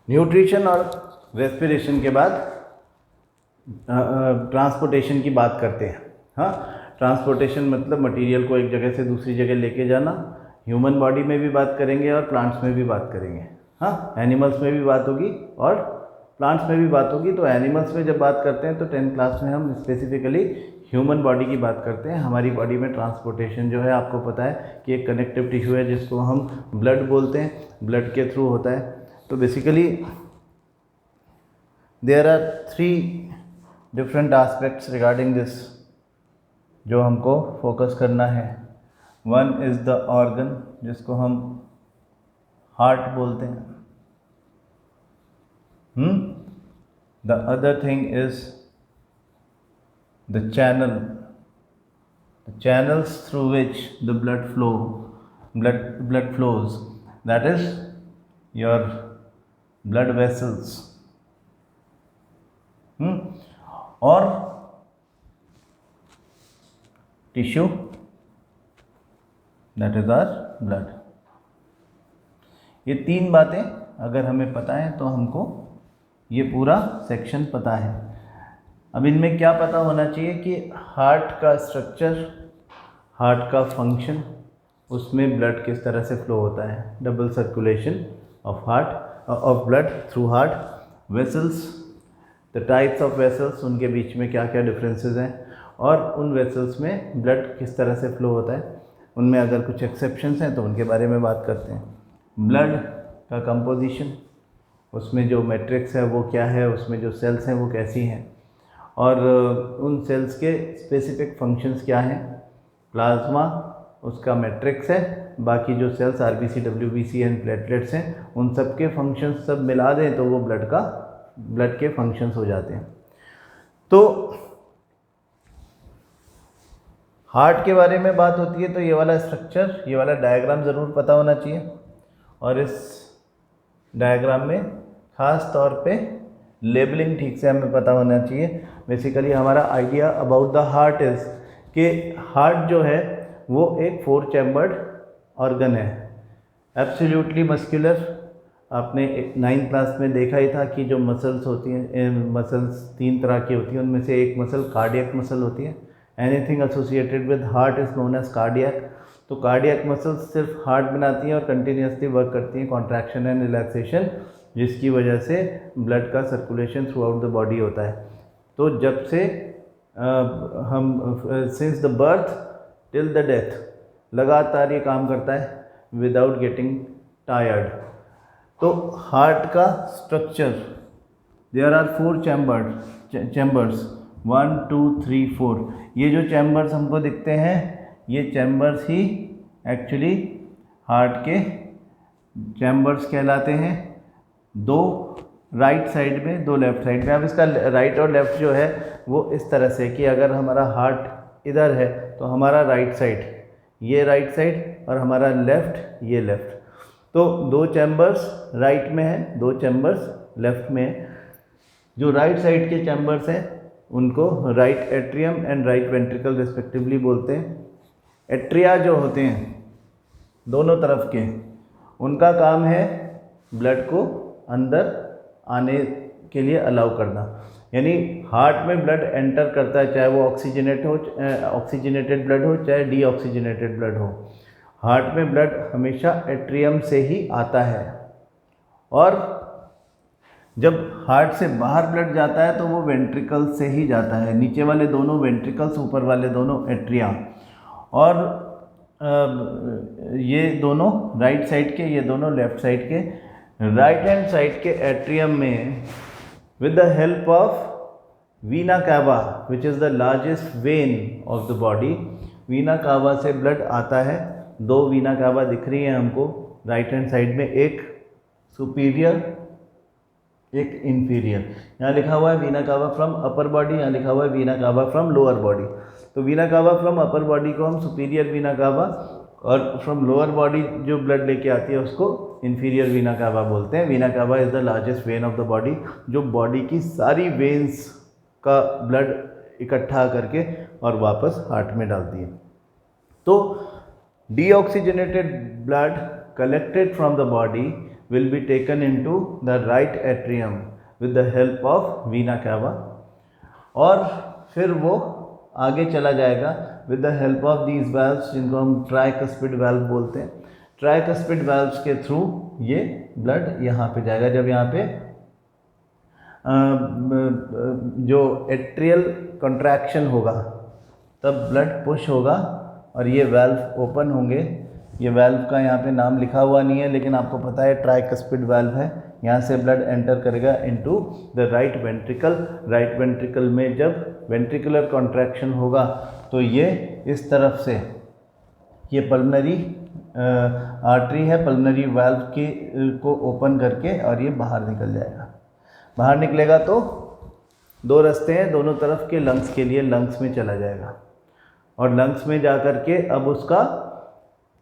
Nutrition और respiration के बाद ट्रांसपोर्टेशन की बात करते हैं। हाँ, ट्रांसपोर्टेशन मतलब मटेरियल को एक जगह से दूसरी जगह लेके जाना। ह्यूमन बॉडी में भी बात करेंगे और प्लांट्स में भी बात करेंगे। हाँ, एनिमल्स में भी बात होगी और प्लांट्स में भी बात होगी। तो एनिमल्स में जब बात करते हैं तो 10th क्लास में हम स्पेसिफिकली ह्यूमन बॉडी की बात करते हैं। हमारी बॉडी में ट्रांसपोर्टेशन जो है, आपको पता है कि एक कनेक्टिव टिश्यू है जिसको हम ब्लड बोलते हैं, ब्लड के थ्रू होता है। तो basically there are 3 different aspects regarding this जो हमको फोकस करना है। वन इज़ द ऑर्गन जिसको हम हार्ट बोलते हैं। The other thing is the channels through which the blood flows, that is your blood vessels, और tissue, that is our blood। ये 3 बातें अगर हमें पता है तो हमको ये पूरा सेक्शन पता है। अब इनमें क्या पता होना चाहिए कि हार्ट का स्ट्रक्चर, हार्ट का फंक्शन, उसमें ब्लड किस तरह से फ्लो होता है, double circulation of blood through heart, vessels, the types of vessels, उनके बीच में क्या क्या डिफरेंसेस हैं, और उन वेसल्स में ब्लड किस तरह से फ्लो होता है, उनमें अगर कुछ एक्सेप्शंस हैं तो उनके बारे में बात करते हैं। ब्लड का कंपोजिशन, उसमें जो मैट्रिक्स है वो क्या है, उसमें जो सेल्स हैं वो कैसी हैं, और उन सेल्स के स्पेसिफिक फंक्शंस क्या हैं। प्लाज्मा उसका मैट्रिक्स है, बाकी जो cells RBC, WBC and platelets हैं, उन सब के फंक्शंस सब मिला दें तो वो ब्लड के फंक्शंस हो जाते हैं। तो हार्ट के बारे में बात होती है तो ये वाला स्ट्रक्चर, ये वाला डायग्राम ज़रूर पता होना चाहिए। और इस डायग्राम में ख़ास तौर पे लेबलिंग ठीक से हमें पता होना चाहिए। बेसिकली हमारा idea about the heart is कि हार्ट जो है वो एक 4 चैम्बर्ड ऑर्गन है, एब्सोल्युटली मस्कुलर। आपने 9th क्लास में देखा ही था कि जो मसल्स होती हैं, मसल्स 3 तरह की होती हैं, उनमें से एक मसल कार्डियक मसल होती है। Anything associated with heart is known as cardiac. तो कार्डियक मसल्स सिर्फ हार्ट बनाती हैं और कंटिन्यूसली वर्क करती हैं, कॉन्ट्रैक्शन एंड रिलैक्सेशन, जिसकी वजह से ब्लड का circulation through out the body होता है। तो जब से हम since the birth till the death लगातार ये काम करता है विदाउट गेटिंग टायर्ड। तो हार्ट का स्ट्रक्चर, देयर आर 4 चैम्बर्स 1 2 3 4। ये जो चैम्बर्स हमको दिखते हैं, ये चैम्बर्स ही एक्चुअली हार्ट के चैम्बर्स कहलाते हैं। 2 राइट साइड में, 2 लेफ्ट साइड में। अब इसका राइट और लेफ्ट जो है वो इस तरह से कि अगर हमारा हार्ट इधर है तो हमारा राइट साइड, ये राइट साइड, और हमारा लेफ्ट, ये लेफ्ट। तो 2 चैम्बर्स राइट में है, 2 चैम्बर्स लेफ्ट में है। जो राइट साइड के चैम्बर्स हैं उनको right atrium and right ventricle respectively बोलते हैं। एट्रिया जो होते हैं दोनों तरफ के, उनका काम है ब्लड को अंदर आने के लिए अलाउ करना। यानी हार्ट में ब्लड एंटर करता है, चाहे वो ऑक्सीजनेटेड ब्लड हो, चाहे डीऑक्सीजनेटेड ब्लड हो। हार्ट में ब्लड हमेशा एट्रियम से ही आता है, और जब हार्ट से बाहर ब्लड जाता है तो वो वेंट्रिकल से ही जाता है। नीचे वाले दोनों वेंट्रिकल्स, ऊपर वाले दोनों एट्रिया। और ये दोनों राइट साइड के, ये दोनों लेफ्ट साइड के। राइट हैंड साइड के एट्रियम में with the help of vena cava, which is the largest vein of the body, Veena कावा से ब्लड आता है। 2 वीना कावा दिख रही हैं हमको राइट हैंड साइड में, एक सुपीरियर, एक इंफीरियर। यहाँ लिखा हुआ है वीना कावा फ्रॉम अपर बॉडी, यहाँ लिखा हुआ है वीना कावा फ्रॉम लोअर बॉडी। तो वीना कावा फ्रॉम अपर बॉडी को हम सुपीरियर वीना कावा, और फ्रॉम लोअर बॉडी जो ब्लड लेके आती है उसको इंफीरियर वीना कावा बोलते हैं। वीना कावा is the largest when of the body, जो बॉडी की सारी वेन्स का ब्लड इकट्ठा करके और वापस हार्ट में डालती है। तो deoxygenated blood collected from the body will be taken into the right atrium with the help of vena cava, और फिर वो आगे चला जाएगा with the help of these valves जिनको हम ट्राइकस्पिड वाल्व बोलते हैं। ट्राइकस्पिड वाल्व्स के थ्रू ये ब्लड यहाँ पे जाएगा। जब यहाँ पे जो एट्रियल कॉन्ट्रैक्शन होगा तब ब्लड पुश होगा और ये वाल्व ओपन होंगे। ये वाल्व का यहाँ पे नाम लिखा हुआ नहीं है, लेकिन आपको पता है ट्राइकस्पिड वाल्व है। यहाँ से ब्लड एंटर करेगा into the right ventricle. Right ventricle में जब वेंट्रिकुलर कॉन्ट्रैक्शन होगा तो ये इस तरफ से ये पल्मनरी आर्टरी है, पल्मनरी वाल्व की को ओपन करके और ये बाहर निकल जाएगा। बाहर निकलेगा तो दो रास्ते हैं, दोनों तरफ के लंग्स के लिए लंग्स में चला जाएगा और लंग्स में जा कर के अब उसका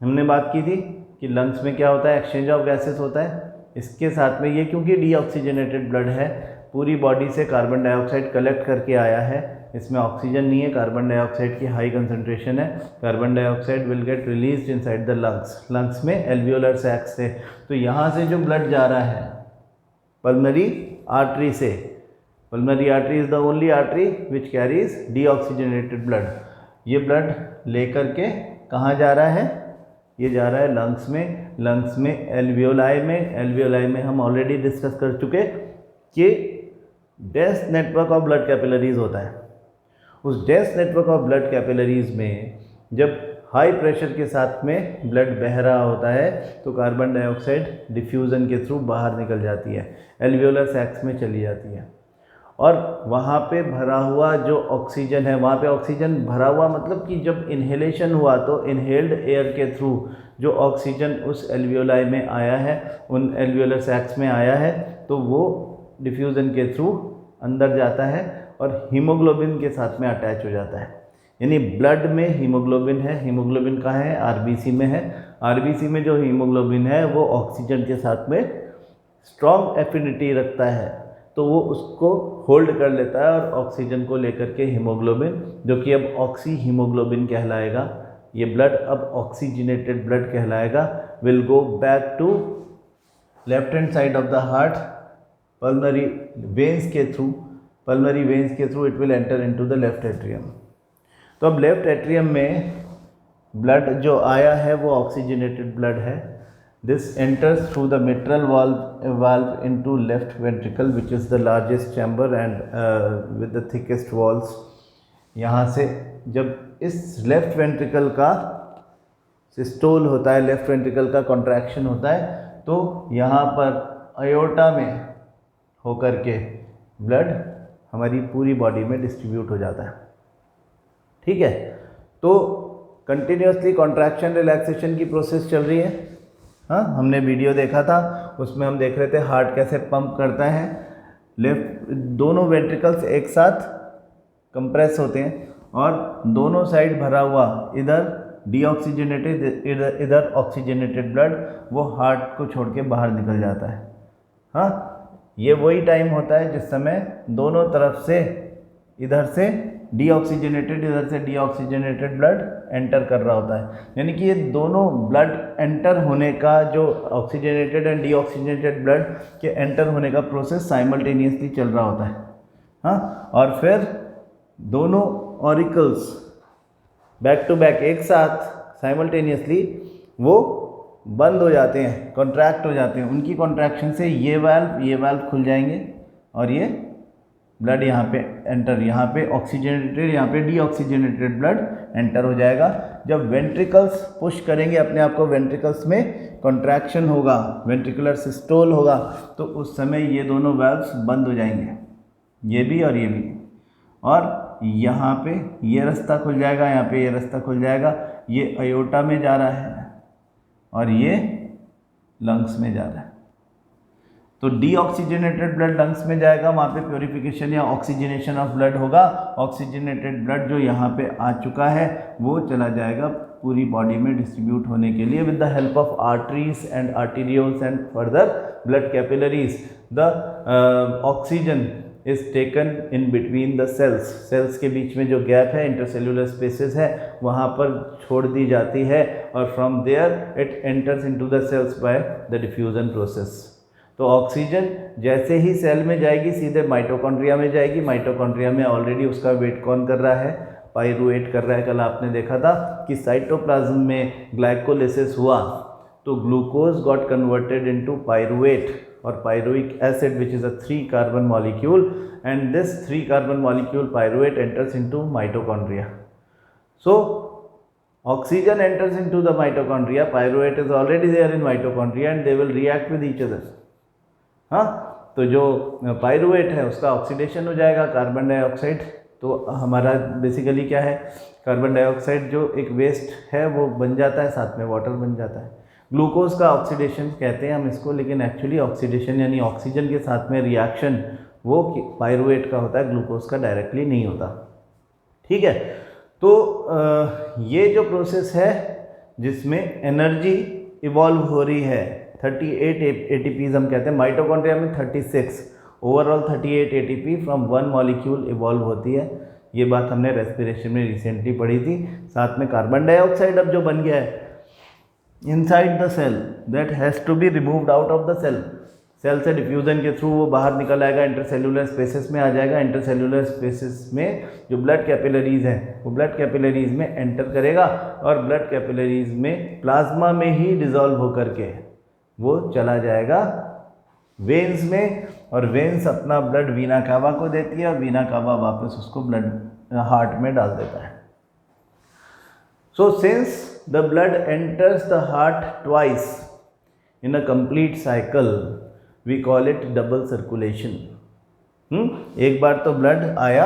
हमने बात की थी कि लंग्स में क्या होता है, एक्सचेंज ऑफ गैसेस होता है। इसके साथ में ये क्योंकि डीऑक्सीजनेटेड ब्लड है, पूरी बॉडी से कार्बन डाइऑक्साइड कलेक्ट करके आया है, इसमें ऑक्सीजन नहीं है, कार्बन डाइऑक्साइड की हाई कंसंट्रेशन है। Carbon dioxide will get released inside the lungs. Lungs में एल्वियोलर सैक्स से, तो यहाँ से जो ब्लड जा रहा है पल्मनरी आर्टरी से, pulmonary artery is the only artery which carries deoxygenated blood. ये ब्लड लेकर के कहाँ जा रहा है, ये जा रहा है लंग्स में। लंग्स में एल्वियोलाई में, एल्वियोलाई में हम ऑलरेडी डिस्कस कर चुके कि dense network of blood capillaries होता है। उस dense network of blood capillaries में जब हाई प्रेशर के साथ में ब्लड बह रहा होता है तो कार्बन डाइऑक्साइड डिफ्यूज़न के थ्रू बाहर निकल जाती है, एल्वियोलर सैक्स में चली जाती है और वहाँ पे भरा हुआ जो ऑक्सीजन है, वहाँ पे ऑक्सीजन भरा हुआ मतलब कि जब इन्हेलेशन हुआ तो इनहेल्ड एयर के थ्रू जो ऑक्सीजन उस एल्वियोलाई में आया है, उन एल्वियोलर सैक्स में आया है, तो वो डिफ्यूज़न के थ्रू अंदर जाता है और हीमोग्लोबिन के साथ में अटैच हो जाता है। यानी ब्लड में हीमोग्लोबिन है। हीमोग्लोबिन कहाँ है, आरबीसी में है। आरबीसी में जो हीमोग्लोबिन है वो ऑक्सीजन के साथ में स्ट्रॉन्ग एफिनिटी रखता है, तो वो उसको होल्ड कर लेता है और ऑक्सीजन को लेकर के हीमोग्लोबिन, जो कि अब ऑक्सी हीमोग्लोबिन कहलाएगा, ये ब्लड अब ऑक्सीजनेटेड ब्लड कहलाएगा, will go back to left hand side of the heart pulmonary veins के थ्रू। पल्मनरी वेन्स के through it will enter into the left atrium. तो अब लेफ्ट एट्रियम में ब्लड जो आया है वो ऑक्सीजनेटेड ब्लड है। This enters through the mitral valve into left ventricle which is the largest chamber and with the thickest walls। यहाँ से जब इस लेफ्ट वेंट्रिकल का सिस्टोल होता है, लेफ्ट वेंट्रिकल का कॉन्ट्रैक्शन होता है, तो यहाँ पर अयोर्टा में होकर के ब्लड हमारी पूरी बॉडी में डिस्ट्रीब्यूट हो जाता है। ठीक है, तो कंटिन्यूसली कॉन्ट्रैक्शन रिलैक्सेशन की प्रोसेस चल रही है। हाँ, हमने वीडियो देखा था, उसमें हम देख रहे थे हार्ट कैसे पंप करता है। लेफ्ट दोनों वेंट्रिकल्स एक साथ कंप्रेस होते हैं और दोनों साइड भरा हुआ, इधर डीऑक्सीजनेटेड इधर ऑक्सीजनेटेड ब्लड वो हार्ट को छोड़ के बाहर निकल जाता है। हाँ, ये वही टाइम होता है जिस समय दोनों तरफ से, इधर से डीऑक्सीजनेटेड, इधर से डीऑक्सीजनेटेड ब्लड एंटर कर रहा होता है। यानी कि ये दोनों ब्लड एंटर होने का, जो ऑक्सीजनेटेड एंड डीऑक्सीजनेटेड ब्लड के एंटर होने का प्रोसेस साइमल्टेनियसली चल रहा होता है। हाँ, और फिर दोनों ऑरिकल्स बैक टू बैक एक साथ साइमल्टेनियसली वो बंद हो जाते हैं, कॉन्ट्रैक्ट हो जाते हैं। उनकी कॉन्ट्रैक्शन से ये वाल्व खुल जाएंगे और ये ब्लड यहाँ पे एंटर, यहाँ पे ऑक्सीजनेटेड, यहाँ पे डीऑक्सीजनेटेड ब्लड एंटर हो जाएगा। जब वेंट्रिकल्स पुश करेंगे अपने आप को, वेंट्रिकल्स में कॉन्ट्रैक्शन होगा, वेंट्रिकुलर सिस्टोल होगा, तो उस समय ये दोनों वाल्व्स बंद हो जाएंगे, ये भी और ये भी, और यहाँ पे ये रास्ता खुल जाएगा, यहाँ पे ये रास्ता खुल जाएगा। ये अयोर्टा में जा रहा है और ये लंग्स में जा रहा है। तो डीऑक्सीजनेटेड ब्लड लंग्स में जाएगा, वहाँ पे प्योरीफिकेशन या ऑक्सीजनेशन ऑफ ब्लड होगा। ऑक्सीजनेटेड ब्लड जो यहाँ पे आ चुका है वो चला जाएगा पूरी बॉडी में डिस्ट्रीब्यूट होने के लिए with the help of arteries and arterioles and further blood capillaries. The oxygen is taken in between the cells, cells के बीच में जो गैप है, इंटरसेल्यूलर स्पेसेस है, वहाँ पर छोड़ दी जाती है और from there it enters into the cells by the diffusion process. तो ऑक्सीजन जैसे ही सेल में जाएगी सीधे माइटोकॉन्ड्रिया में जाएगी। माइटोकॉन्ड्रिया में ऑलरेडी उसका वेट कौन कर रहा है, पाइरूवेट कर रहा है। कल आपने देखा था कि साइटोप्लाज्म में ग्लाइकोलिसिस हुआ तो glucose got converted into pyruvate और pyruvic acid, which is a 3 carbon molecule, and this 3 carbon molecule pyruvate enters into mitochondria. So oxygen enters into the mitochondria, pyruvate is already there in mitochondria and they will react with each other. हाँ, तो जो pyruvate है उसका oxidation हो जाएगा, carbon dioxide. तो हमारा basically क्या है, कार्बन डाइऑक्साइड जो एक वेस्ट है वो बन जाता है, साथ में वाटर बन जाता है। ग्लूकोज का ऑक्सीडेशन कहते हैं हम इसको, लेकिन एक्चुअली ऑक्सीडेशन यानी ऑक्सीजन के साथ में रिएक्शन वो पाइरूवेट का होता है, ग्लूकोज का डायरेक्टली नहीं होता। ठीक है, तो ये जो प्रोसेस है जिसमें एनर्जी इवॉल्व हो रही है, 38 एटीपीज हम कहते हैं, माइटोकॉन्ड्रिया में 36, overall 38 ATP from one molecule evolve होती है। ये बात हमने रेस्पिरेशन में रिसेंटली पढ़ी थी। साथ में कार्बन डाइऑक्साइड अब जो बन गया है inside the cell, that has to be removed out of the cell. Cell से डिफ्यूजन के थ्रू वो बाहर निकल आएगा, इंटरसेल्यूलर स्पेसेस में आ जाएगा। इंटरसेल्यूलर स्पेसेस में जो ब्लड कैपिलरीज हैं वो ब्लड कैपिलरीज में एंटर करेगा और ब्लड कैपिलरीज में प्लाज्मा में ही डिजॉल्व होकर के वो चला जाएगा वेन्स में, और वेन्स अपना ब्लड वीना कावा को देती है और वीना कावा वापस उसको ब्लड हार्ट में डाल देता है। So since the blood enters the heart twice in a complete cycle, we call it double circulation. एक बार तो ब्लड आया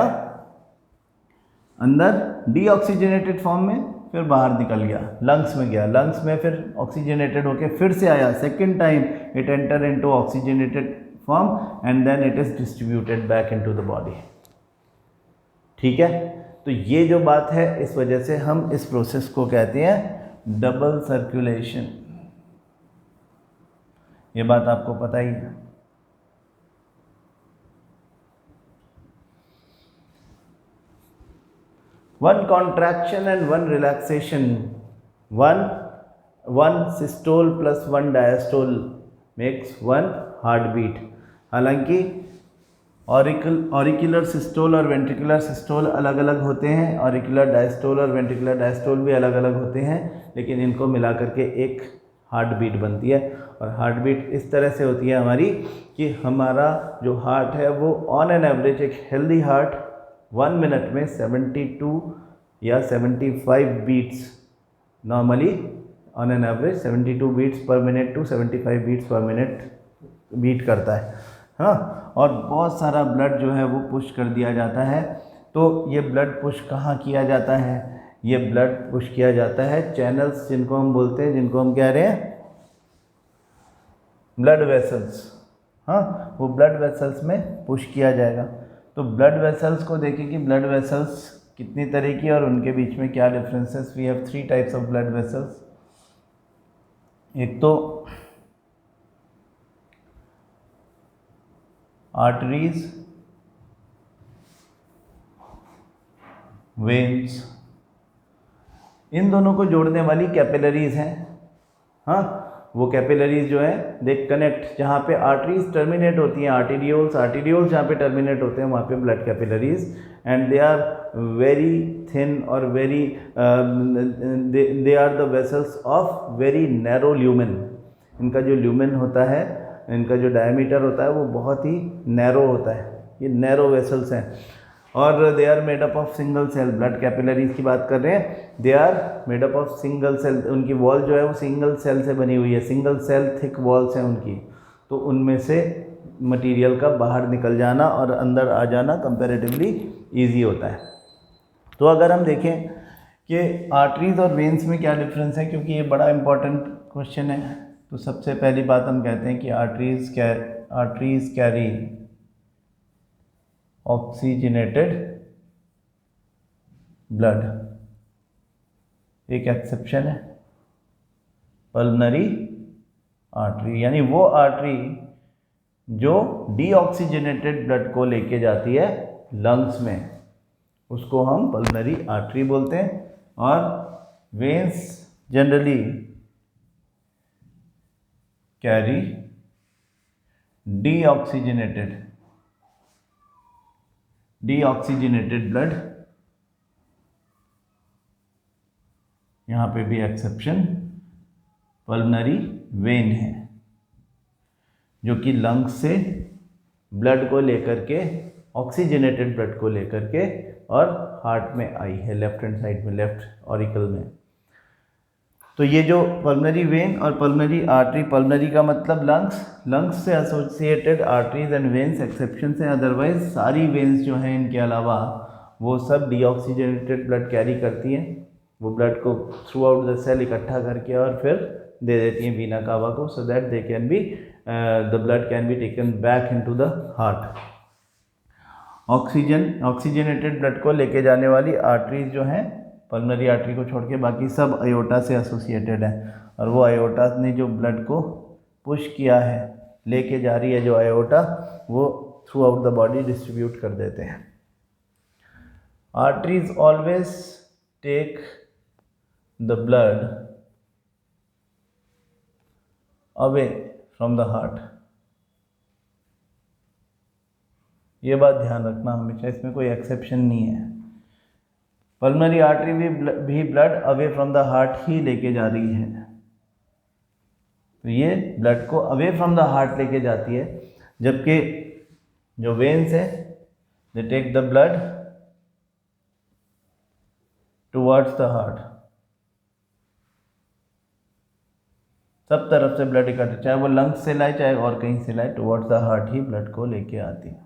अंदर डीऑक्सीजनेटेड फॉर्म में, फिर बाहर निकल गया, लंग्स में गया, लंग्स में फिर ऑक्सीजनेटेड होके फिर से आया, second time it enter into oxygenated form and then it is distributed back into the body. ठीक है, तो ये जो बात है इस वजह से हम इस प्रोसेस को कहते हैं डबल सर्कुलेशन। ये बात आपको पता ही है। One contraction and one relaxation, one systole plus one diastole makes one heart beat. हालांकि ऑरिकुलर सिस्टोल और वेंट्रिकुलर सिस्टोल अलग अलग होते हैं, ऑरिकुलर डायस्टोल और वेंट्रिकुलर डायस्टोल भी अलग अलग होते हैं, लेकिन इनको मिला करके एक हार्ट बीट बनती है। और हार्ट बीट इस तरह से होती है हमारी कि हमारा जो हार्ट है वो ऑन एन एवरेज, एक हेल्दी हार्ट 1 मिनट में 72 या 75 beats, normally on an average 72 beats per minute to 75 beats per minute beat करता है। हाँ, और बहुत सारा ब्लड जो है वो पुश कर दिया जाता है। तो ये ब्लड पुश कहाँ किया जाता है? ये ब्लड पुश किया जाता है चैनल्स, जिनको हम बोलते हैं, जिनको हम कह रहे हैं ब्लड वेसल्स। हाँ, वो ब्लड वेसल्स में पुश किया जाएगा। तो ब्लड वेसल्स को देखें कि ब्लड वेसल्स कितनी तरह की और उनके बीच में क्या differences. We have 3 types of blood vessels. एक तो आर्टरीज, वेन्स, इन दोनों को जोड़ने वाली कैपिलरीज हैं। हाँ, वो कैपिलरीज जो है दे कनेक्ट, जहाँ पे आर्टरीज टर्मिनेट होती हैं, आर्टीरियोल्स जहाँ पे टर्मिनेट होते हैं वहाँ पे blood capillaries, and they are very thin और very they are the vessels of very narrow lumen. इनका जो ल्यूमेन होता है, इनका जो डायमीटर होता है वो बहुत ही नैरो होता है। ये नैरो वेसल्स हैं और they are made up of single cell. Blood capillaries की बात कर रहे हैं, they are made up of single cell. उनकी वॉल जो है वो सिंगल सेल से बनी हुई है, सिंगल सेल थिक वॉल्स हैं उनकी। तो उनमें से मटेरियल का बाहर निकल जाना और अंदर आ जाना कंपैरेटिवली ईजी होता है। तो अगर हम देखें कि आर्टरीज और वेन्स में क्या डिफरेंस है, क्योंकि ये बड़ा इंपॉर्टेंट क्वेश्चन है, तो सबसे पहली बात हम कहते हैं कि आर्टरीज कैरी ऑक्सीजनेटेड ब्लड। एक एक्सेप्शन है, पल्मनरी आर्टरी, यानी वो आर्टरी जो डीऑक्सीजनेटेड ब्लड को लेके जाती है लंग्स में, उसको हम पल्मोनरी आर्टरी बोलते हैं। और veins generally carry deoxygenated blood, यहाँ पे भी एक्सेप्शन पल्मोनरी वेन है, जो कि लंग्स से ब्लड को लेकर के, ऑक्सीजनेटेड ब्लड को लेकर के और हार्ट में आई है, लेफ्ट हैंड साइड में, लेफ्ट ऑरिकल में। तो ये जो पल्मोनरी वेन और पल्मोनरी आर्टरी, पल्मोनरी का मतलब लंग्स, लंग्स से associated arteries and veins exception से, अदरवाइज सारी वेन्स जो हैं इनके अलावा वो सब डीऑक्सीजनेटेड ब्लड कैरी करती हैं। वो ब्लड को थ्रू आउट द सेल इकट्ठा करके और फिर दे देती हैं वीना कावा को, so that they can be the blood can be taken back into the heart. Oxygenated blood को लेके जाने वाली आर्टरीज जो हैं, पल्मोनरी आर्टरी को छोड़ के बाकी सब आयोटा से एसोसिएटेड है, और वो आयोटा ने जो ब्लड को पुश किया है, लेके जा रही है जो आयोटा, वो throughout the body distribute कर देते हैं। Arteries always take the blood away from the heart. ये बात ध्यान रखना हमेशा, इसमें कोई एक्सेप्शन नहीं है। पल्मोनरी आर्टरी भी blood away from the heart ही लेके जा रही है। तो ये ब्लड को अवे फ्रॉम द हार्ट लेके जाती है, जबकि जो वेन्स है they take the blood towards the heart. सब तरफ से ब्लड इकट्ठा, चाहे वो लंग्स से लाए चाहे और कहीं से लाए, towards the heart he blood को लेके आती है।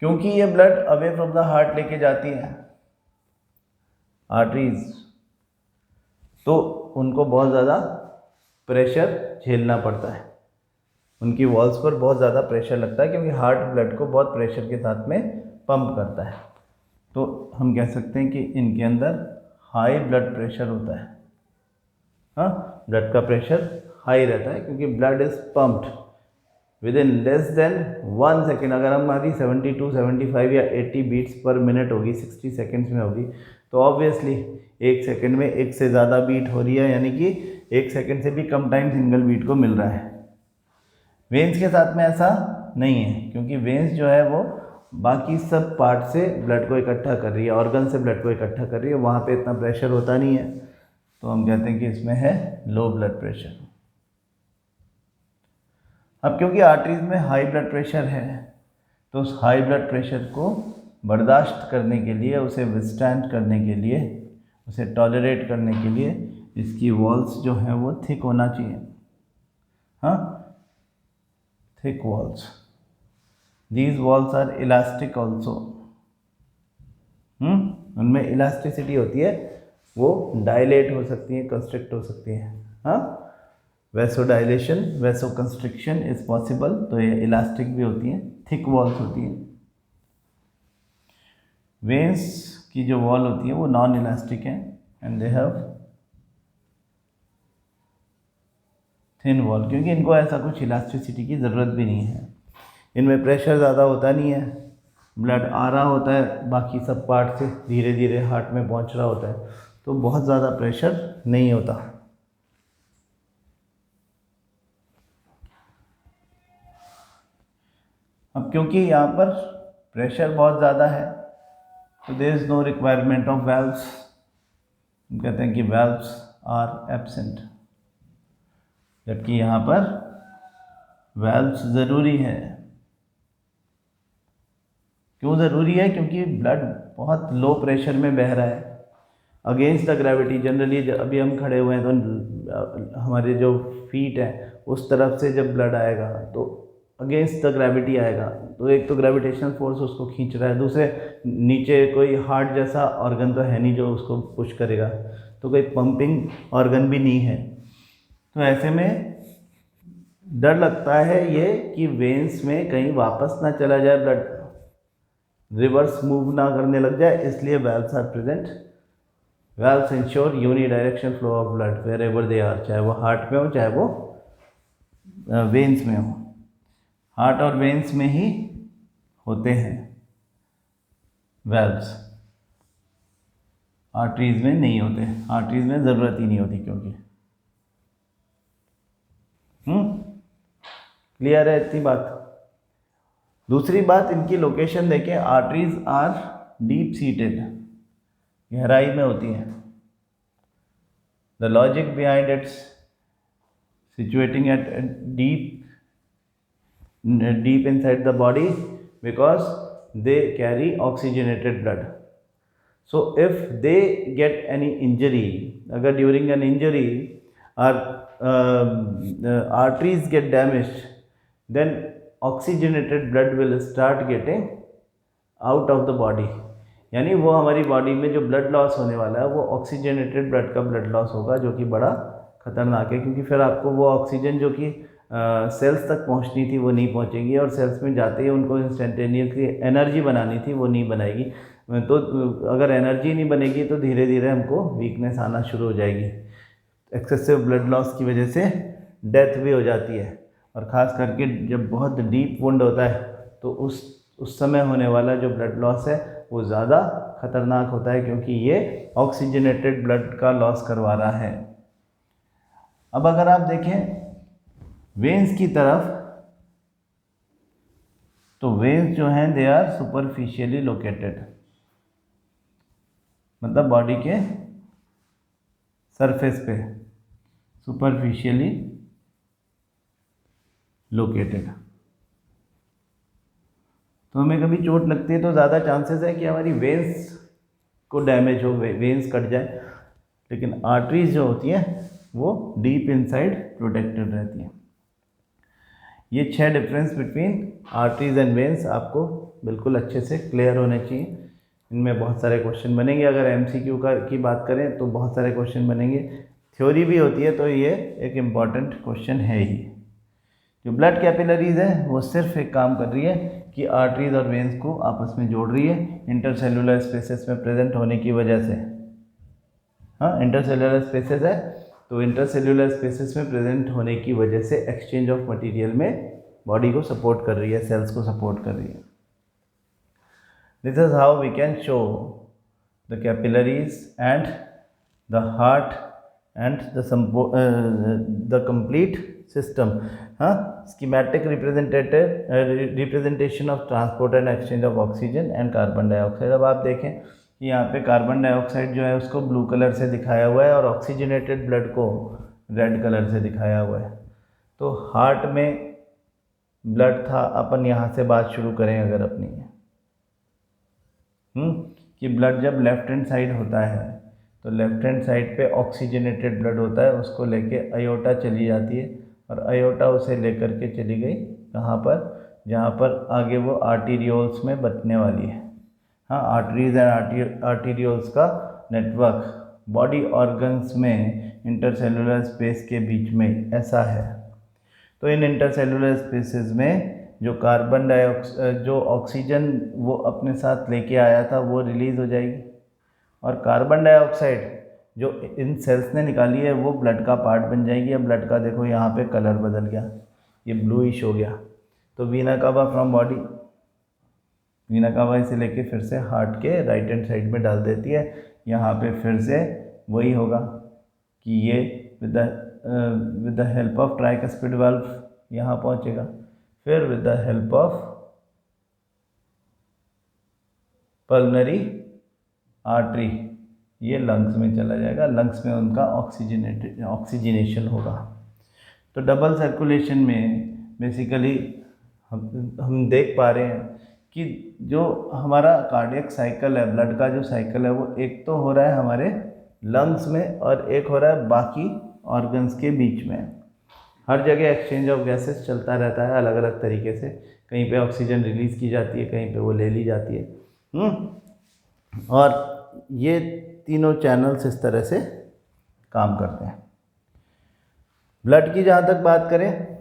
क्योंकि ये blood away from the heart लेके जाती है आर्टरीज, तो उनको बहुत ज़्यादा प्रेशर झेलना पड़ता है, उनकी वॉल्स पर बहुत ज़्यादा प्रेशर लगता है, क्योंकि हार्ट ब्लड को बहुत प्रेशर के साथ में पंप करता है। तो हम कह सकते हैं कि इनके अंदर हाई ब्लड प्रेशर होता है। हाँ, ब्लड का प्रेशर हाई रहता है, क्योंकि blood is pumped with in less than 1 second. अगर हमारी 72, 75 या 80 बीट्स पर मिनट होगी, 60 सेकेंड्स में होगी, तो ऑब्वियसली 1 सेकेंड में एक से ज़्यादा बीट हो रही है, यानी कि 1 सेकेंड से भी कम टाइम सिंगल बीट को मिल रहा है। वेन्स के साथ में ऐसा नहीं है, क्योंकि वेन्स जो है वो बाकी सब पार्ट से ब्लड को इकट्ठा कर रही है, ऑर्गन से ब्लड को इकट्ठा कर रही है, वहाँ पे इतना प्रेशर होता नहीं है, तो हम कहते हैं कि इसमें है लो ब्लड प्रेशर। अब क्योंकि आर्टरीज में हाई ब्लड प्रेशर है, तो उस हाई ब्लड प्रेशर को बर्दाश्त करने के लिए, उसे विथस्टैंड करने के लिए, उसे टॉलरेट करने के लिए इसकी वॉल्स जो हैं वो थिक होना चाहिए। हाँ, thick walls, these walls are elastic also. उनमें इलास्टिसिटी होती है, वो डायलेट हो सकती हैं, कंस्ट्रिक्ट हो सकती हैं। हाँ, वैसोडाइलेशन, वैसोकंस्ट्रिक्शन इज पॉसिबल, तो ये इलास्टिक भी होती हैं, थिक वॉल्स होती हैं। वेन्स की जो वॉल होती है वो नॉन इलास्टिक है, and they have thin wall, क्योंकि इनको ऐसा कुछ इलास्टिसिटी की ज़रूरत भी नहीं है। इनमें प्रेशर ज़्यादा होता नहीं है, ब्लड आ रहा होता है बाकी सब पार्ट से, धीरे धीरे हार्ट में पहुंच रहा होता है, तो बहुत ज़्यादा प्रेशर नहीं होता। अब क्योंकि यहाँ पर प्रेशर बहुत ज़्यादा है, तो there is no requirement of valves. हम कहते हैं कि वैल्व्स आर एब्सेंट, जबकि यहाँ पर वैल्व्स ज़रूरी है। क्यों ज़रूरी है? क्योंकि ब्लड बहुत लो प्रेशर में बह रहा है अगेंस्ट द ग्रेविटी। जनरली अभी हम खड़े हुए हैं तो हमारे जो फीट हैं उस तरफ से जब ब्लड आएगा तो अगेंस्ट द ग्रेविटी आएगा, तो एक तो ग्रेविटेशनल फोर्स उसको खींच रहा है, दूसरे नीचे कोई हार्ट जैसा ऑर्गन तो है नहीं जो उसको पुश करेगा, तो कोई पंपिंग ऑर्गन भी नहीं है। तो ऐसे में डर लगता है ये कि वेन्स में कहीं वापस ना चला जाए, ब्लड रिवर्स मूव ना करने लग जाए, इसलिए valves are present. Valves ensure unidirectional flow of blood wherever they are, चाहे वो हार्ट में हो चाहे वो वेन्स में हो। हार्ट और वेन्स में ही होते हैं वैल्व्स, आर्टरीज में नहीं होते। आर्टरीज में ज़रूरत ही नहीं होती क्योंकि क्लियर है इतनी बात। दूसरी बात, इनकी लोकेशन देखें, आर्टरीज आर डीप सीटेड, गहराई में होती हैं। The logic behind it's situating at deep inside the body because they carry oxygenated blood. So if they get any injury, agar during an injury our arteries get damaged, then oxygenated blood will start getting out of the body. यानी वो हमारी body में जो blood loss होने वाला है वो oxygenated blood का ब्लड लॉस होगा, जो कि बड़ा खतरनाक है, क्योंकि फिर आपको वो ऑक्सीजन जो कि सेल्स तक पहुंचनी थी वो नहीं पहुंचेगी, और सेल्स में जाते ही उनको इंस्टेंटेनियसली एनर्जी बनानी थी वो नहीं बनाएगी। तो अगर एनर्जी नहीं बनेगी तो धीरे धीरे हमको वीकनेस आना शुरू हो जाएगी। एक्सेसिव ब्लड लॉस की वजह से डेथ भी हो जाती है, और ख़ास करके जब बहुत डीप वुंड होता है तो उस समय होने वाला जो ब्लड लॉस है वो ज़्यादा खतरनाक होता है, क्योंकि ये ऑक्सीजनेटेड ब्लड का लॉस करवा रहा है। अब अगर आप देखें वेन्स की तरफ, तो वेन्स जो हैं दे आर सुपरफिशियली लोकेटेड, मतलब बॉडी के सरफेस पे सुपरफिशियली लोकेटेड। तो हमें कभी चोट लगती है तो ज़्यादा चांसेस है कि हमारी वेन्स को डैमेज हो, वेन्स कट जाए, लेकिन आर्टरीज जो होती हैं वो डीप इनसाइड प्रोटेक्टेड रहती हैं। ये 6 difference between arteries and veins आपको बिल्कुल अच्छे से क्लियर होने चाहिए। इनमें बहुत सारे क्वेश्चन बनेंगे, अगर एमसीक्यू की बात करें तो बहुत सारे क्वेश्चन बनेंगे। थ्योरी भी होती है तो ये एक इम्पॉर्टेंट क्वेश्चन है ही। जो ब्लड कैपिलरीज है वो सिर्फ एक काम कर रही है कि आर्टरीज और वेन्स को आपस में जोड़ रही है इंटरसेलुलर स्पेसेस में प्रेजेंट होने की वजह से। हाँ, इंटरसेलुलर स्पेसेस है तो इंटरसेलुलर स्पेसेस में प्रेजेंट होने की वजह से एक्सचेंज ऑफ मटेरियल में बॉडी को सपोर्ट कर रही है, सेल्स को सपोर्ट कर रही है। This is how we can show the capillaries and the heart and the complete system. हाँ, schematic representation of transport and exchange of oxygen and carbon dioxide. अब आप देखें कि यहाँ पे कार्बन डाइऑक्साइड जो है उसको ब्लू कलर से दिखाया हुआ है और ऑक्सीजनेटेड ब्लड को रेड कलर से दिखाया हुआ है। तो हार्ट में ब्लड था, अपन यहाँ से बात शुरू करें अगर अपनी कि ब्लड जब लेफ्ट हैंड साइड होता है तो लेफ्ट हैंड साइड पे ऑक्सीजनेटेड ब्लड होता है, उसको लेके अयोटा चली जाती है और अयोटा उसे लेकर के चली गई कहाँ पर, जहाँ पर आगे वो आर्टीरियोल्स में बचने वाली है। हाँ, आर्टरीज एंड आर्टीरियोल्स का नेटवर्क बॉडी ऑर्गन्स में इंटरसेलुलर स्पेस के बीच में ऐसा है। तो इन इंटरसेलुलर स्पेसेस में जो कार्बन डाइऑक्साइड जो ऑक्सीजन वो अपने साथ लेके आया था वो रिलीज़ हो जाएगी, और कार्बन डाइऑक्साइड जो इन सेल्स ने निकाली है वो ब्लड का पार्ट बन जाएगी। अब ब्लड का देखो यहाँ पे कलर बदल गया, ये ब्लूइश हो गया। तो वीना कावा फ्रॉम बॉडी, वीना कावा इसे लेके फिर से हार्ट के राइट हैंड साइड में डाल देती है। यहाँ पे फिर से वही होगा कि ये with the help of tricuspid valve यहाँ पहुँचेगा, फिर with the help of pulmonary artery ये लंग्स में चला जाएगा, लंग्स में उनका ऑक्सीजनेशन होगा। तो डबल सर्कुलेशन में बेसिकली हम देख पा रहे हैं कि जो हमारा कार्डियक साइकिल है, ब्लड का जो साइकिल है, वो एक तो हो रहा है हमारे लंग्स में और एक हो रहा है बाकी ऑर्गन्स के बीच में। हर जगह एक्सचेंज ऑफ गैसेस चलता रहता है अलग अलग तरीके से, कहीं पे ऑक्सीजन रिलीज़ की जाती है, कहीं पे वो ले ली जाती है। और ये तीनों चैनल्स इस तरह से काम करते हैं। ब्लड की जहाँ तक बात करें,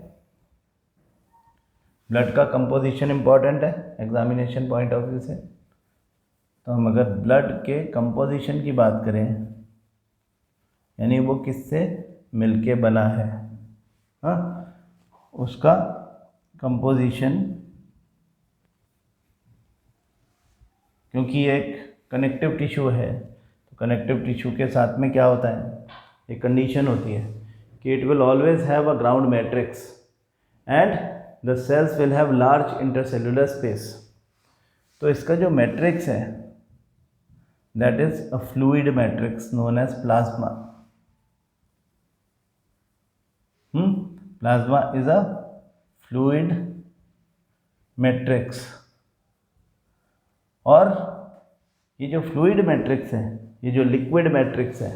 ब्लड का कंपोजिशन इम्पॉर्टेंट है एग्जामिनेशन पॉइंट ऑफ व्यू से। तो हम अगर ब्लड के कंपोजिशन की बात करें यानी वो किससे मिलके बना है, हाँ, उसका कंपोजिशन, क्योंकि ये एक कनेक्टिव टिश्यू है, तो कनेक्टिव टिश्यू के साथ में क्या होता है, एक कंडीशन होती है कि it will always have a ground matrix and the cells will have large intercellular space. तो इसका जो मैट्रिक्स है that is a fluid matrix known as plasma. Plasma is a fluid matrix. और ये जो फ्लूइड मैट्रिक्स है, ये जो लिक्विड मैट्रिक्स है,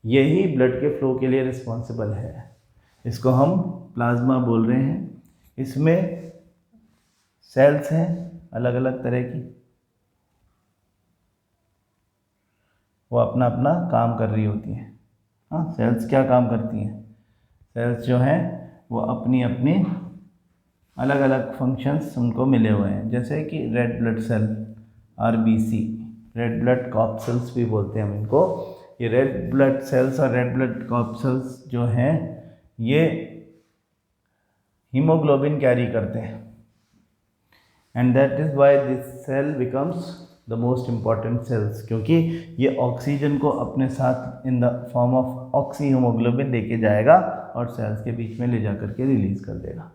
यही ब्लड के फ्लो के लिए रिस्पॉन्सिबल है। इसको हम प्लाज्मा बोल रहे हैं। इसमें सेल्स हैं अलग अलग तरह की, वो अपना अपना काम कर रही होती हैं। हाँ, सेल्स क्या काम करती हैं? सेल्स जो हैं वो अपनी अपनी अलग अलग फंक्शंस उनको मिले हुए हैं, जैसे कि red blood cell RBC, red blood corpuscles भी बोलते हैं हम इनको। ये रेड ब्लड सेल्स और रेड ब्लड कॉर्पसेल्स जो हैं ये हीमोग्लोबिन कैरी करते हैं, and that is why this cell becomes the most important cells, क्योंकि ये ऑक्सीजन को अपने साथ in the form of oxyhaemoglobin लेके जाएगा और सेल्स के बीच में ले जा करके रिलीज़ कर देगा।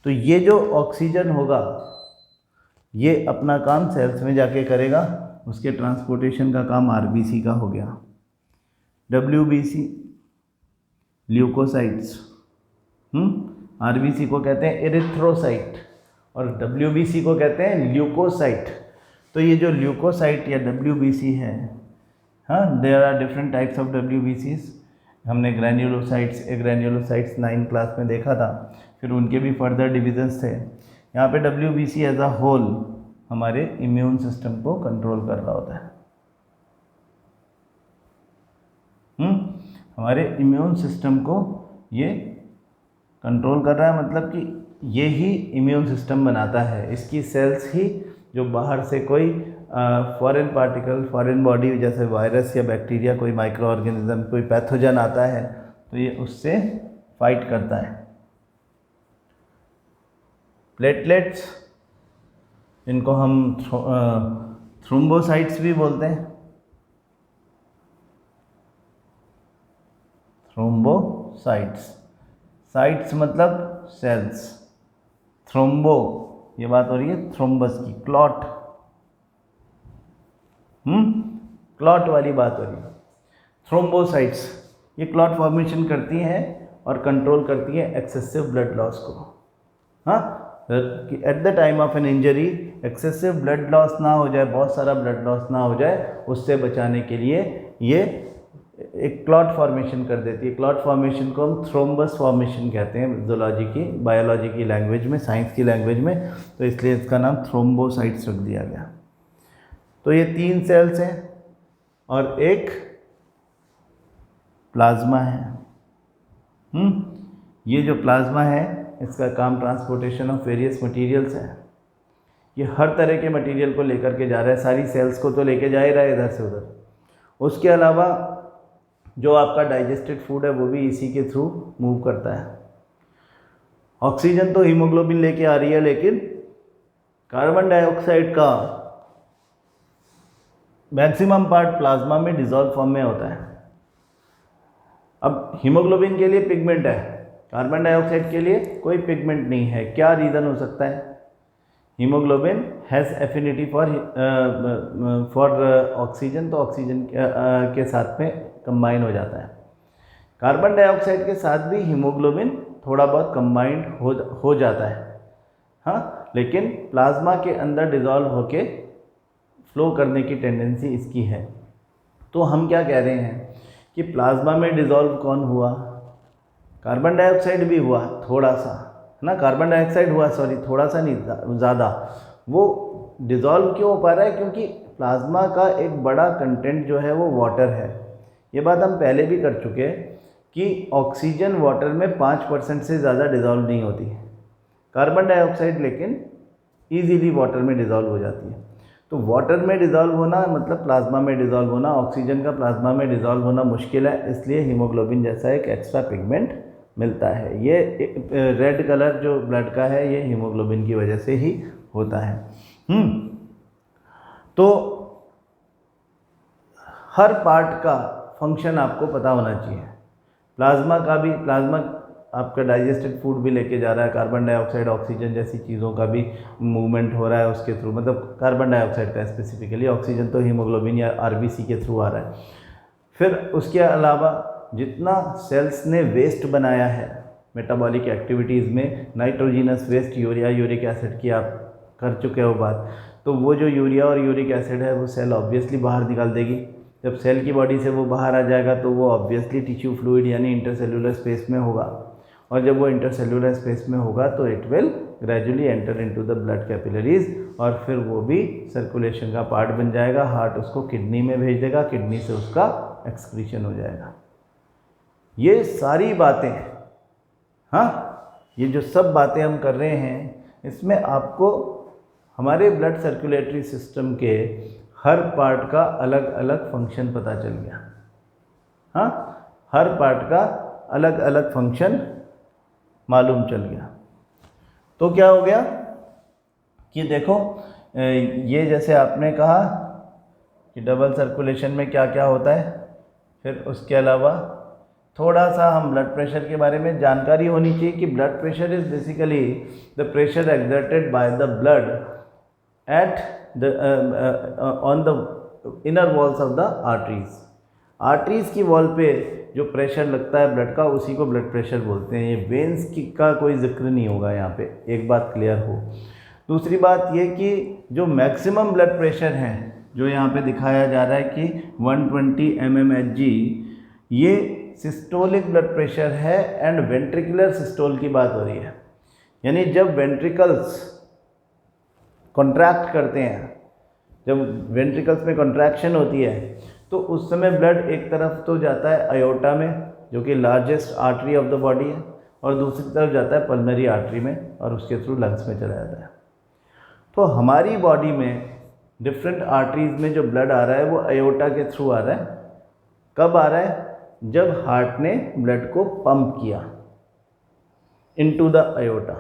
तो ये जो ऑक्सीजन होगा ये अपना काम सेल्स में जाके करेगा, उसके ट्रांसपोर्टेशन का काम RBC का हो गया। WBC ल्यूकोसाइट्स, RBC को कहते हैं एरिथ्रोसाइट और WBC को कहते हैं ल्यूकोसाइट। तो ये जो ल्यूकोसाइट या WBC है, हाँ, there are different types of WBCs। हमने ग्रैन्युलोसाइट्स, एग्रैन्युलोसाइट्स 9 क्लास में देखा था, फिर उनके भी फर्दर डिविजन्स थे। यहाँ पे WBC एज अ होल हमारे इम्यून सिस्टम को कंट्रोल कर रहा होता है। हमारे इम्यून सिस्टम को ये कंट्रोल कर रहा है, मतलब कि ये ही इम्यून सिस्टम बनाता है। इसकी सेल्स ही जो बाहर से कोई फॉरेन पार्टिकल, फॉरेन बॉडी जैसे वायरस या बैक्टीरिया, कोई माइक्रो ऑर्गेनिज्म, कोई पैथोजन आता है तो ये उससे फाइट करता है। प्लेटलेट्स, इनको हम थ्रोम्बोसाइट्स भी बोलते हैं। थ्रोम्बोसाइट्स, साइट्स मतलब सेल्स, थ्रोम्बो ये बात हो रही है थ्रोम्बस की, क्लॉट, क्लॉट वाली बात हो रही है। थ्रोम्बोसाइट्स ये क्लॉट फॉर्मेशन करती हैं और कंट्रोल करती हैं एक्सेसिव ब्लड लॉस को। हाँ, कि at the time of an injury excessive blood loss ना हो जाए, बहुत सारा ब्लड लॉस ना हो जाए, उससे बचाने के लिए ये एक क्लॉट फॉर्मेशन कर देती है। क्लॉट फॉर्मेशन को हम थ्रोम्बस फॉर्मेशन कहते हैं जूलॉजी की, बायोलॉजी की लैंग्वेज में, साइंस की लैंग्वेज में, तो इसलिए इसका नाम थ्रोम्बोसाइट्स रख दिया गया। तो ये 3 सेल्स हैं और एक प्लाज्मा है। ये जो प्लाज्मा है इसका काम ट्रांसपोर्टेशन ऑफ वेरियस मटेरियल्स है। ये हर तरह के मटेरियल को लेकर के जा रहा है, सारी सेल्स को तो लेके जा ही रहा है इधर से उधर। उसके अलावा जो आपका डाइजेस्टेड फूड है वो भी इसी के थ्रू मूव करता है। ऑक्सीजन तो हीमोग्लोबिन लेके आ रही है, लेकिन कार्बन डाइऑक्साइड का मैक्सिमम पार्ट प्लाज्मा में डिसॉल्व फॉर्म में होता है। अब हीमोग्लोबिन के लिए पिगमेंट है, कार्बन डाइऑक्साइड के लिए कोई पिगमेंट नहीं है। क्या रीज़न हो सकता है? Haemoglobin has affinity for oxygen, तो ऑक्सीजन के साथ में कंबाइन हो जाता है। कार्बन डाइऑक्साइड के साथ भी हीमोग्लोबिन थोड़ा बहुत कंबाइंड हो जाता है, हाँ, लेकिन प्लाज्मा के अंदर डिज़ोल्व होके फ्लो करने की टेंडेंसी इसकी है। तो हम क्या कह रहे हैं कि प्लाज्मा में डिज़ोल्व कौन हुआ? कार्बन डाइऑक्साइड भी हुआ थोड़ा सा, है ना, कार्बन डाइऑक्साइड हुआ, सॉरी, थोड़ा सा नहीं, ज़्यादा। वो डिज़ोल्व क्यों हो पा रहा है? क्योंकि प्लाज्मा का एक बड़ा कंटेंट जो है वो वाटर है। ये बात हम पहले भी कर चुके हैं कि ऑक्सीजन वाटर में 5% से ज़्यादा डिज़ोल्व नहीं होती है, कार्बन डाइऑक्साइड लेकिन ईजीली वाटर में डिज़ोल्व हो जाती है। तो वाटर में डिज़ोल्व होना मतलब प्लाज्मा में डिज़ोल्व होना, ऑक्सीजन का प्लाज्मा में डिज़ोल्व होना मुश्किल है, इसलिए हीमोग्लोबिन जैसा एक एक्स्ट्रा पिगमेंट मिलता है। ये रेड कलर जो ब्लड का है ये हीमोग्लोबिन की वजह से ही होता है। तो हर पार्ट का फंक्शन आपको पता होना चाहिए। प्लाज्मा का भी, प्लाज्मा आपका डाइजेस्टेड फूड भी लेके जा रहा है, कार्बन डाइऑक्साइड ऑक्सीजन जैसी चीज़ों का भी मूवमेंट हो रहा है उसके थ्रू, मतलब कार्बन डाइऑक्साइड का स्पेसिफिकली, ऑक्सीजन तो हीमोग्लोबिन या आरबीसी के थ्रू आ रहा है। फिर उसके अलावा जितना सेल्स ने वेस्ट बनाया है मेटाबॉलिक एक्टिविटीज़ में, nitrogenous waste, urea, uric acid की आप कर चुके हो बात, तो वो जो यूरिया और यूरिक एसिड है वो सेल ऑब्वियसली बाहर निकाल देगी। जब सेल की बॉडी से वो बाहर आ जाएगा तो वो ऑब्वियसली टिश्यू फ्लूइड यानी इंटरसेल्यूलर स्पेस में होगा, और जब वो इंटरसेल्यूलर स्पेस में होगा तो it will gradually enter into the blood capillaries, और फिर वो भी सर्कुलेशन का पार्ट बन जाएगा। हार्ट उसको किडनी में भेज देगा, किडनी से उसका एक्सक्रीशन हो जाएगा। ये सारी बातें, हाँ, ये जो सब बातें हम कर रहे हैं इसमें आपको हमारे ब्लड सर्कुलेटरी सिस्टम के हर पार्ट का अलग अलग फंक्शन पता चल गया। हाँ, हर पार्ट का अलग अलग फंक्शन मालूम चल गया। तो क्या हो गया कि देखो, ये जैसे आपने कहा कि डबल सर्कुलेशन में क्या क्या होता है, फिर उसके अलावा थोड़ा सा हम ब्लड प्रेशर के बारे में जानकारी होनी चाहिए कि blood pressure is basically the pressure exerted by the blood at the on the inner walls of the arteries. Arteries की वॉल पे जो प्रेशर लगता है ब्लड का उसी को ब्लड प्रेशर बोलते हैं। ये वेन्स की का कोई जिक्र नहीं होगा यहाँ पे, एक बात क्लियर हो। दूसरी बात ये कि जो मैक्सिमम ब्लड प्रेशर है जो यहाँ पे दिखाया जा रहा है कि 120 mmHg, ये सिस्टोलिक ब्लड प्रेशर है एंड वेंट्रिकुलर सिस्टोल की बात हो रही है। यानी जब वेंट्रिकल्स कॉन्ट्रैक्ट करते हैं, जब वेंट्रिकल्स में कॉन्ट्रैक्शन होती है तो उस समय ब्लड एक तरफ तो जाता है अयोटा में जो कि largest artery of the body है, और दूसरी तरफ जाता है पल्मनरी आर्टरी में और उसके थ्रू लंग्स में चला जाता है। तो हमारी बॉडी में डिफरेंट आर्टरीज में जो ब्लड आ रहा है वो अयोटा के थ्रू आ रहा है। कब आ रहा है? जब हार्ट ने ब्लड को पंप किया इनटू द अयोटा,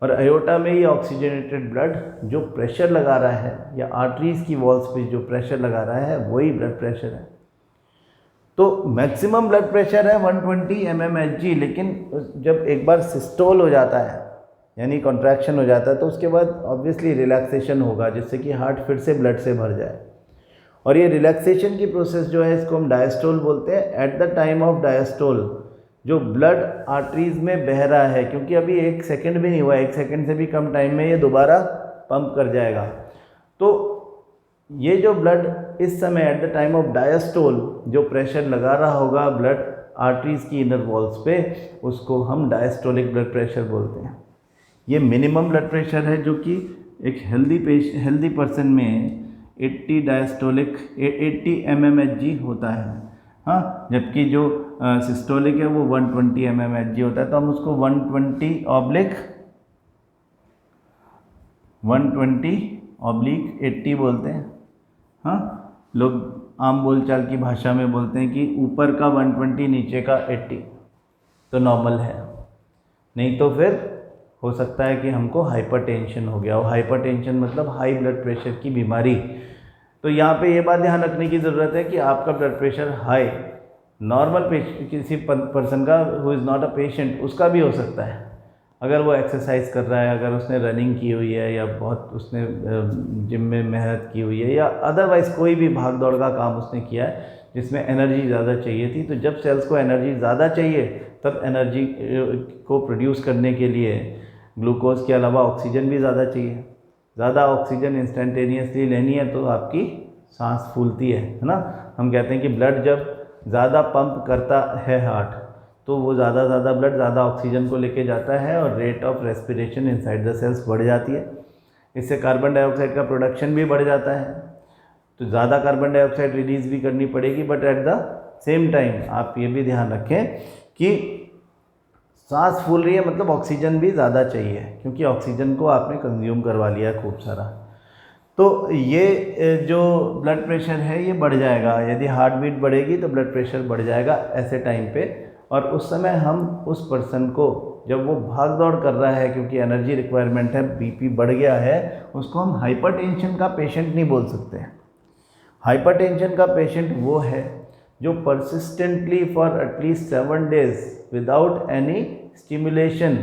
और अयोटा में ही ऑक्सीजनेटेड ब्लड जो प्रेशर लगा रहा है या आर्टरीज की वॉल्स पे जो प्रेशर लगा रहा है वही ब्लड प्रेशर है। तो मैक्सिमम ब्लड प्रेशर है 120 mmHg, लेकिन जब एक बार सिस्टोल हो जाता है यानी कॉन्ट्रैक्शन हो जाता है तो उसके बाद ऑब्वियसली रिलैक्सेशन होगा जिससे कि हार्ट फिर से ब्लड से भर जाए, और ये रिलैक्सेशन की प्रोसेस जो है इसको हम डायस्टोल बोलते हैं। At the time of diastole जो ब्लड आर्टरीज में बह रहा है, क्योंकि अभी 1 सेकंड भी नहीं हुआ, 1 सेकंड से भी कम टाइम में ये दोबारा पंप कर जाएगा, तो ये जो ब्लड इस समय at the time of diastole जो प्रेशर लगा रहा होगा ब्लड आर्टरीज की इनर वॉल्स पे, उसको हम डायस्टोलिक ब्लड प्रेशर बोलते हैं। ये मिनिमम ब्लड प्रेशर है जो कि एक हेल्दी पर्सन में 80 mmHg होता है, हाँ, जबकि जो सिस्टोलिक है वो 120 mmHg होता है। तो हम उसको 120/80 बोलते हैं। हाँ, लोग आम बोलचाल की भाषा में बोलते हैं कि ऊपर का 120 नीचे का 80 तो नॉर्मल है, नहीं तो फिर हो सकता है कि हमको हाइपरटेंशन हो गया हो। हाइपरटेंशन मतलब हाई ब्लड प्रेशर की बीमारी। तो यहाँ पे ये बात ध्यान रखने की ज़रूरत है कि आपका ब्लड प्रेशर हाई नॉर्मल किसी पर्सन का who is not a patient उसका भी हो सकता है, अगर वो एक्सरसाइज कर रहा है, अगर उसने रनिंग की हुई है या बहुत उसने जिम में मेहनत की हुई है या अदरवाइज़ कोई भी भाग दौड़ का काम उसने किया है जिसमें एनर्जी ज़्यादा चाहिए थी। तो जब सेल्स को एनर्जी ज़्यादा चाहिए तब एनर्जी को प्रोड्यूस करने के लिए ग्लूकोज के अलावा ऑक्सीजन भी ज़्यादा चाहिए। ज़्यादा ऑक्सीजन इंस्टेंटेनियसली लेनी है तो आपकी सांस फूलती है ना। हम कहते हैं कि ब्लड जब ज़्यादा पंप करता है हार्ट तो वो ज़्यादा ब्लड ज़्यादा ऑक्सीजन को लेके जाता है और rate of respiration inside the cells बढ़ जाती है। इससे कार्बन डाइऑक्साइड का प्रोडक्शन भी बढ़ जाता है, तो ज़्यादा कार्बन डाइऑक्साइड रिलीज़ भी करनी पड़ेगी। But at the same time आप ये भी ध्यान रखें कि सांस फूल रही है मतलब ऑक्सीजन भी ज़्यादा चाहिए, क्योंकि ऑक्सीजन को आपने कंज्यूम करवा लिया खूब सारा। तो ये जो ब्लड प्रेशर है ये बढ़ जाएगा, यदि हार्ट बीट बढ़ेगी तो ब्लड प्रेशर बढ़ जाएगा ऐसे टाइम पे। और उस समय हम उस पर्सन को, जब वो भाग दौड़ कर रहा है क्योंकि एनर्जी रिक्वायरमेंट है, बीपी बढ़ गया है, उसको हम हाइपरटेंशन का पेशेंट नहीं बोल सकते। हाइपरटेंशन का पेशेंट वो है जो persistently for at least 7 days without any stimulation,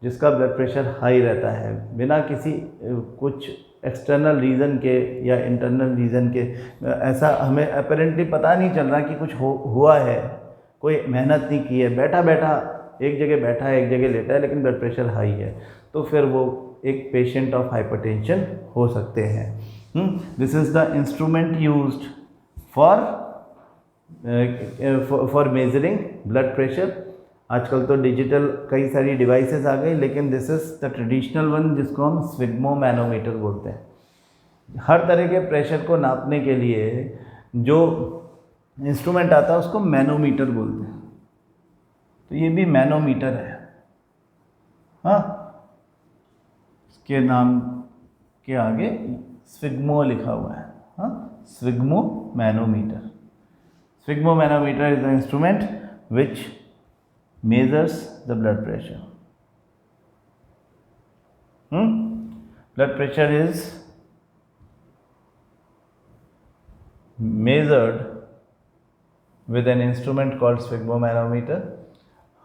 जिसका ब्लड प्रेशर हाई रहता है बिना किसी कुछ एक्सटर्नल रीज़न के या इंटरनल रीज़न के। ऐसा हमें अपेरेंटली पता नहीं चल रहा कि कुछ हुआ है, कोई मेहनत नहीं की है, बैठा बैठा एक जगह बैठा है, एक जगह लेटा है, लेकिन ब्लड प्रेशर हाई है, तो फिर वो एक पेशेंट ऑफ हाइपरटेंशन हो सकते हैं। This is the instrument used for measuring blood pressure. आजकल तो डिजिटल कई सारी डिवाइसेस आ गई, लेकिन this is the traditional one जिसको हम स्फिग्मोमैनोमीटर बोलते हैं। हर तरह के प्रेशर को नापने के लिए जो इंस्ट्रूमेंट आता है उसको मैनोमीटर बोलते हैं। तो ये भी मैनोमीटर है। हाँ, इसके नाम के आगे स्फिग्मो लिखा हुआ है। हाँ, sphygmomanometer. Sphygmomanometer is the instrument which measures the blood pressure. Blood pressure is measured with an instrument called sphygmomanometer.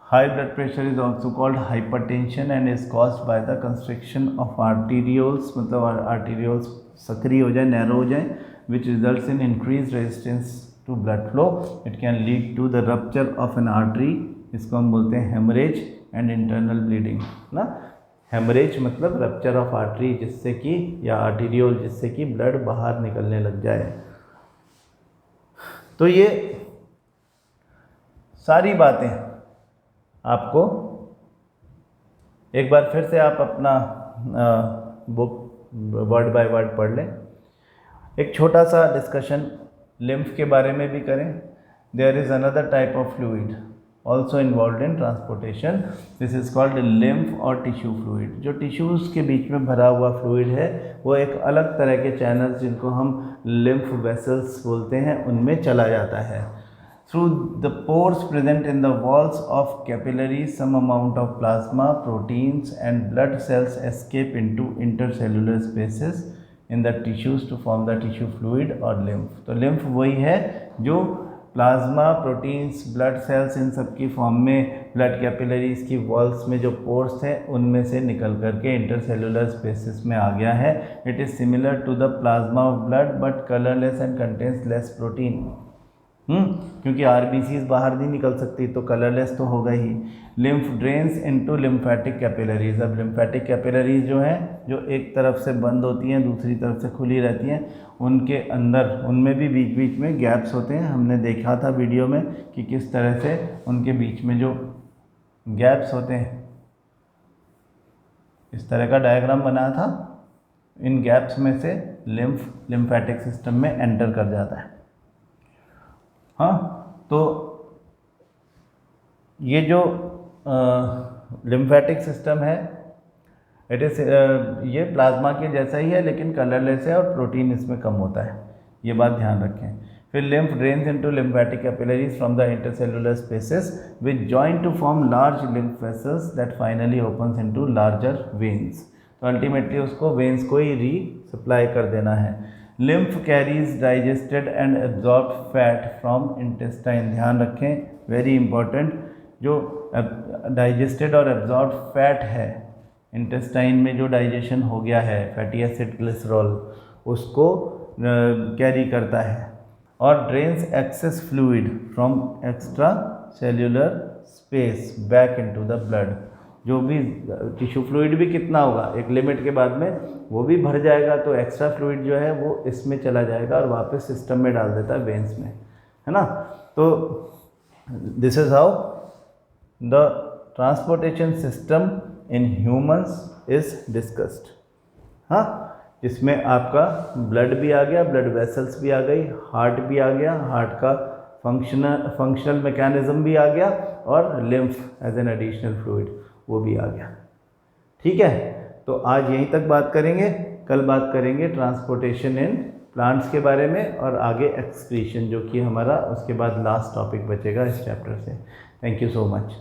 High blood pressure is also called hypertension and is caused by the constriction of arterioles, मतलब arterioles सक्रिय हो जाए, narrow हो जाए, which results in increased resistance to blood flow. It can lead to the rupture of an artery, इसको हम बोलते हैं हेमरेज, एंड इंटरनल ब्लीडिंग ना। हेमरेज मतलब रप्चर ऑफ आर्टरी, जिससे कि या आर्टीरियोल, जिससे कि ब्लड बाहर निकलने लग जाए। तो ये सारी बातें आपको एक बार फिर से आप अपना बुक वर्ड बाय वर्ड पढ़ लें। एक छोटा सा डिस्कशन लिम्फ के बारे में भी करें। There is another type of fluid also involved in transportation. This is called lymph और tissue fluid। जो टिश्यूज़ के बीच में भरा हुआ फ्लूइड है वो एक अलग तरह के चैनल्स, जिनको हम lymph vessels बोलते हैं, उनमें चला जाता है। Through the pores present in the walls of capillaries, some amount of plasma, proteins and blood cells escape into intercellular spaces in the tissues to form the tissue fluid or lymph। तो lymph वही है जो plasma, proteins, blood cells, इन सब की form में blood capillaries की walls में जो पोर्स थे उनमें से निकल करके इंटरसेलुलर स्पेसिस में आ गया है। It is similar to the plasma of blood but colourless and contains less protein. क्योंकि आरबीसीज बाहर नहीं निकल सकती तो कलरलेस तो होगा ही। Lymph drains into lymphatic capillaries. अब लिम्फेटिक कैपिलरीज जो हैं, जो एक तरफ से बंद होती हैं दूसरी तरफ से खुली रहती हैं, उनके अंदर, उनमें भी बीच बीच में गैप्स होते हैं। हमने देखा था वीडियो में कि किस तरह से उनके बीच में जो गैप्स होते हैं, इस तरह का डायग्राम बनाया था। इन गैप्स में से लिम्फेटिक सिस्टम में एंटर कर जाता है। हाँ, तो ये जो लिम्फेटिक सिस्टम है, इट इज़ ये प्लाज्मा के जैसा ही है लेकिन कलरलेस है और प्रोटीन इसमें कम होता है, ये बात ध्यान रखें। फिर lymph drains into lymphatic capillaries from the intercellular spaces which join to form large lymph vessels that finally opens into larger veins. तो अल्टीमेटली उसको वेन्स को ही री सप्लाई कर देना है। Lymph carries digested and absorb fat from intestine. ध्यान रखें, very important, जो डाइजेस्टेड और एब्जॉर्ब फैट है इंटेस्टाइन में, जो डाइजेशन हो गया है फैटी एसिड ग्लिसरॉल, उसको कैरी करता है। और drains access fluid from extra cellular space back into the blood. जो भी टिश्यू फ्लूइड भी कितना होगा, एक लिमिट के बाद में वो भी भर जाएगा, तो एक्स्ट्रा फ्लूइड जो है वो इसमें चला जाएगा और वापस सिस्टम में डाल देता है, वेन्स में, है ना। तो this is how the transportation system in humans is discussed. हाँ, जिसमें आपका ब्लड भी आ गया, ब्लड वेसल्स भी आ गई, हार्ट भी आ गया, हार्ट का फंक्शनल मैकेनिज्म भी आ गया, और lymph as an additional fluid वो भी आ गया। ठीक है, तो आज यहीं तक बात करेंगे। कल बात करेंगे ट्रांसपोर्टेशन इन प्लांट्स के बारे में और आगे एक्सक्रीशन जो कि हमारा उसके बाद लास्ट टॉपिक बचेगा इस चैप्टर से। Thank you so much.